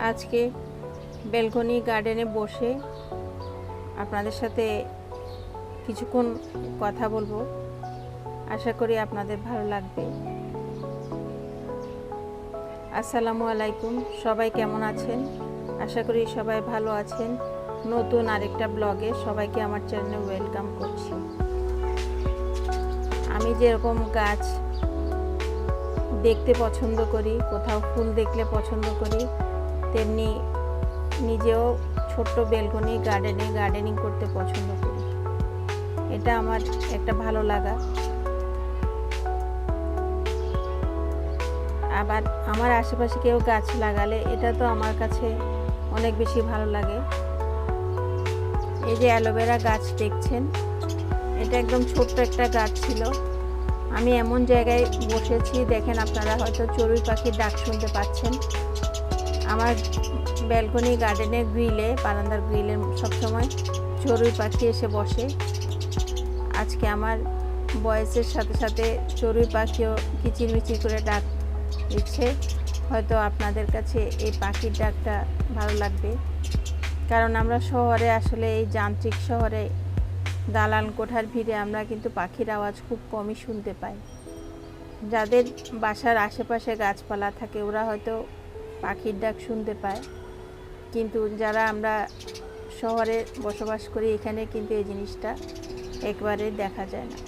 আজকে ব্যালকনি গার্ডেনে বসে আপনাদের সাথে কিছুক্ষণ কথা বলবো। আশা করি আপনাদের ভালো লাগবে। আসসালামু আলাইকুম, সবাই কেমন আছেন? আশা করি সবাই ভালো আছেন। নতুন আরেকটা ব্লগে সবাইকে আমার চ্যানেলে ওয়েলকাম করছি। আমি যেরকম গাছ দেখতে পছন্দ করি, কোথাও ফুল দেখলে পছন্দ করি, তেমনি নিজেও ছোট্ট ব্যালকনি গার্ডেনে গার্ডেনিং করতে পছন্দ করি। এটা আমার একটা ভালো লাগা। আবার আমার আশেপাশে কেউ গাছ লাগালে এটা তো আমার কাছে অনেক বেশি ভালো লাগে। এই যে অ্যালোভেরা গাছ দেখছেন, এটা একদম ছোট্ট একটা গাছ ছিল। আমি এমন জায়গায় বসেছি, দেখেন আপনারা হয়তো চড়ুই পাখির ডাক শুনতে পাচ্ছেন। আমার ব্যালকনি গার্ডেনের গ্রিলে, বারান্দার গ্রিলে সবসময় চড়ুই পাখি এসে বসে। আজকে আমার বয়সের সাথে সাথে চড়ুই পাখিও কিচিরমিচির করে ডাক দিচ্ছে। হয়তো আপনাদের কাছে এই পাখির ডাকটা ভালো লাগবে, কারণ আমরা শহরে আসলে এই যান্ত্রিক শহরে দালান কোঠার ভিড়ে আমরা কিন্তু পাখির আওয়াজ খুব কমই শুনতে পাই। যাদের বাসার আশেপাশে গাছপালা থাকে ওরা হয়তো পাখির ডাক শুনতে পায়, কিন্তু যারা আমরা শহরে বসবাস করি এখানে কিন্তু এই জিনিসটা একবারে দেখা যায় না।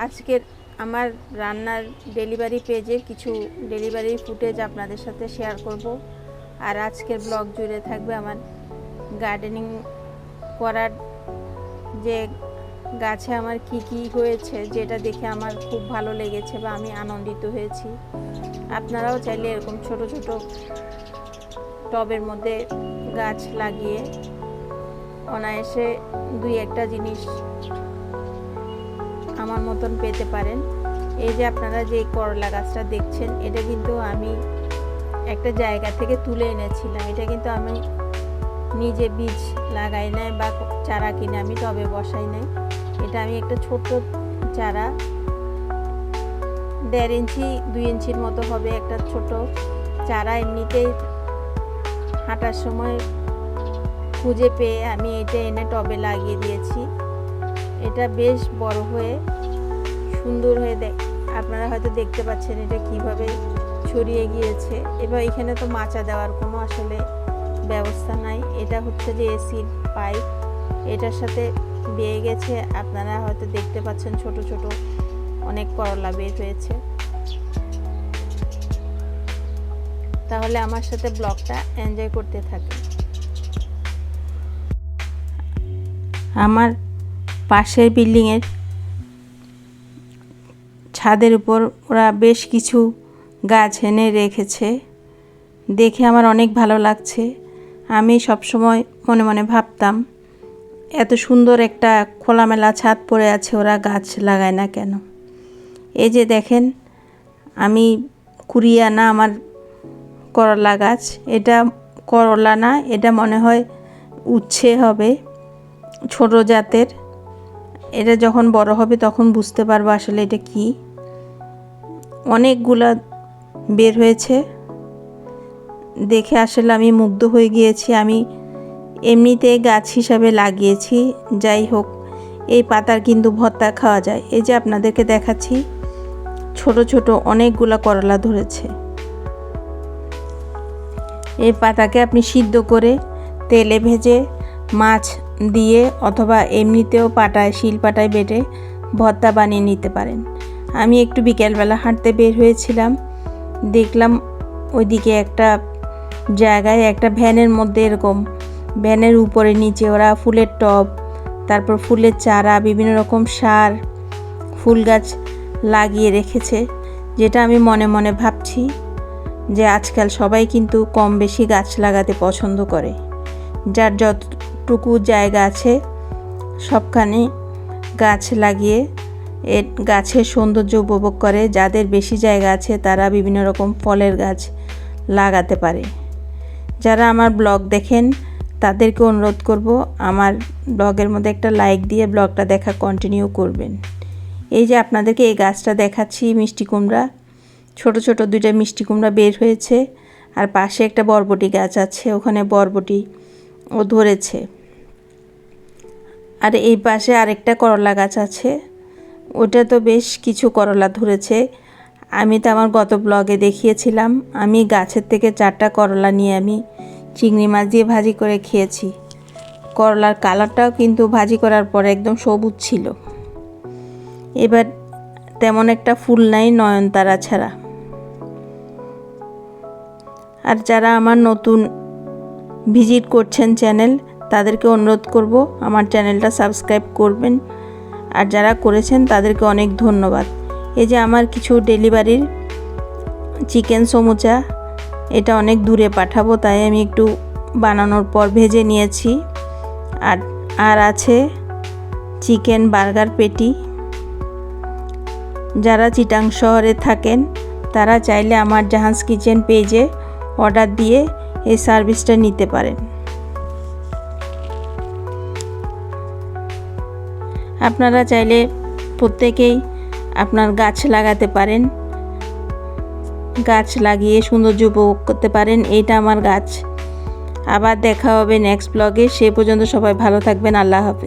আজকের আমার রান্নার ডেলিভারি পেজের কিছু ডেলিভারি ফুটেজ আপনাদের সাথে শেয়ার করব। আর আজকের ব্লগ জুড়ে থাকবে আমার গার্ডেনিং করার যে গাছে আমার কি কি হয়েছে, যেটা দেখে আমার খুব ভালো লেগেছে বা আমি আনন্দিত হয়েছি। আপনারাও চাইলে এরকম ছোট ছোট টবের মধ্যে গাছ লাগিয়ে অনায়াসে দুই একটা জিনিস আমার মতন পেতে পারেন। এই যে আপনারা যে করলা গাছটা দেখছেন, এটা কিন্তু আমি একটা জায়গা থেকে তুলে এনেছিলাম। এটা কিন্তু আমি নিজে বীজ লাগাই নাই বা চারা কিনে আমি টবে বসাই নাই। এটা আমি একটা ছোট্ট চারা, 1.5 ইঞ্চি 2 ইঞ্চির মতো হবে একটা ছোট চারা, এমনিতেই হাঁটার সময় খুঁজে পেয়ে আমি এটা এনে টবে লাগিয়ে দিয়েছি। এটা বেশ বড় হয়ে সুন্দর হয়ে আপনারা হয়তো দেখতে পাচ্ছেন এটা কিভাবে ছড়িয়ে গিয়েছে। এবার এখানে তো মাচা দেওয়ার কোনো আসলে ব্যবস্থা নাই। এটা হচ্ছে যে এসির পাইপ, এটার সাথে বেয়ে গেছে। আপনারা হয়তো দেখতে পাচ্ছেন ছোট ছোট অনেক করলা বের হয়েছে। তাহলে আমার সাথে ব্লগটা এনজয় করতে থাকে। আমার পাশের বিল্ডিংয়ের ছাদের উপর ওরা বেশ কিছু গাছ এনে রেখেছে, দেখে আমার অনেক ভালো লাগছে। আমি সবসময় মনে মনে ভাবতাম এত সুন্দর একটা খোলামেলা ছাদ পড়ে আছে, ওরা গাছ লাগায় না কেন। এই যে দেখেন, আমি কুড়িয়ে আনা আমার করলা গাছ, এটা করলা না, এটা মনে হয় উচ্ছে হবে, ছোট জাতের। এটা যখন বড় হবে তখন বুঝতে পারবো আসলে এটা কি। অনেকগুলা বের হয়েছে, দেখে আসলে আমি মুগ্ধ হয়ে গিয়েছি। আমি এমনিতে গাছ হিসাবে লাগিয়েছি, যাই হোক এই পাতার কিন্তু ভর্তা খাওয়া যায়। এই যে আপনাদেরকে দেখাচ্ছি, ছোট ছোট অনেকগুলা করলা ধরেছে। এই পাতাকে আপনি সিদ্ধ করে তেলে ভেজে মাছ দিয়ে অথবা এমনিতেও পাটায় শিলপাটায় বেটে ভর্তা বানিয়ে নিতে পারেন। আমি একটু বিকেলবেলা হাঁটতে বের হয়েছিলাম, দেখলাম ওইদিকে একটা জায়গায় একটা ভ্যানের মধ্যে, এরকম ভ্যানের উপরে নিচে ওরা ফুলের টব, তারপর ফুলের চারা, বিভিন্ন রকম সার, ফুল গাছ লাগিয়ে রেখেছে। যেটা আমি মনে মনে ভাবছি যে আজকাল সবাই কিন্তু কম বেশি গাছ লাগাতে পছন্দ করে। যার যতটুকু জায়গা আছে সবখানে গাছ লাগিয়ে গাছের সৌন্দর্য উপভোগ করে। যাদের বেশি জায়গা আছে তারা বিভিন্ন রকম ফলের গাছ লাগাতে পারে। যারা আমার ব্লগ দেখেন তাদেরকে অনুরোধ করব আমার ব্লগের মধ্যে একটা লাইক দিয়ে ব্লগটা দেখা কন্টিনিউ করবেন। এই যে আপনাদেরকে এই গাছটা দেখাচ্ছি, মিষ্টি কুমড়া, ছোট ছোট 2টা মিষ্টি কুমড়া বের হয়েছে। আর পাশে একটা বরবটি গাছ আছে, ওখানে বরবটি ও ধরেছে। আর এই পাশে আরেকটা করলা গাছ আছে, ওটা তো বেশ কিছু করলা ধরেছে। আমি তো আমার গত ব্লগে দেখিয়েছিলাম, আমি গাছের থেকে 4টা করলা নিয়ে আমি চিংড়ি মাছ দিয়ে ভাজি করে খেয়েছি। করলার কালারটাও কিন্তু ভাজি করার পরে একদম সবুজ ছিল। এবার তেমন একটা ফুল নাই নয়নতারা ছাড়া। আর যারা আমার নতুন ভিজিট করছেন চ্যানেল, তাদেরকে অনুরোধ করব আমার চ্যানেলটা সাবস্ক্রাইব করবেন। আর যারা করেছেন তাদেরকে অনেক ধন্যবাদ। এই যে আমার কিছু ডেলিভারির চিকেন সমুচা, এটা অনেক দূরে পাঠাবো, তাই আমি একটু বানানোর পর ভেজে নিয়েছি। আর আছে চিকেন বার্গার পেটি। যারা চিটাং শহরে থাকেন তারা চাইলে আমার জাহাজ কিচেন পেজে অর্ডার দিয়ে এই সার্ভিসটা নিতে পারেন। আপনারা চাইলে প্রত্যেকেই আপনার গাছ লাগাতে পারেন, গাছ লাগিয়ে সৌন্দর্য উপভোগ করতে পারেন। এইটা আমার গাছ। আবার দেখা হবে নেক্সট ব্লগে। সে পর্যন্ত সবাই ভালো থাকবেন। আল্লাহ হাফেজ।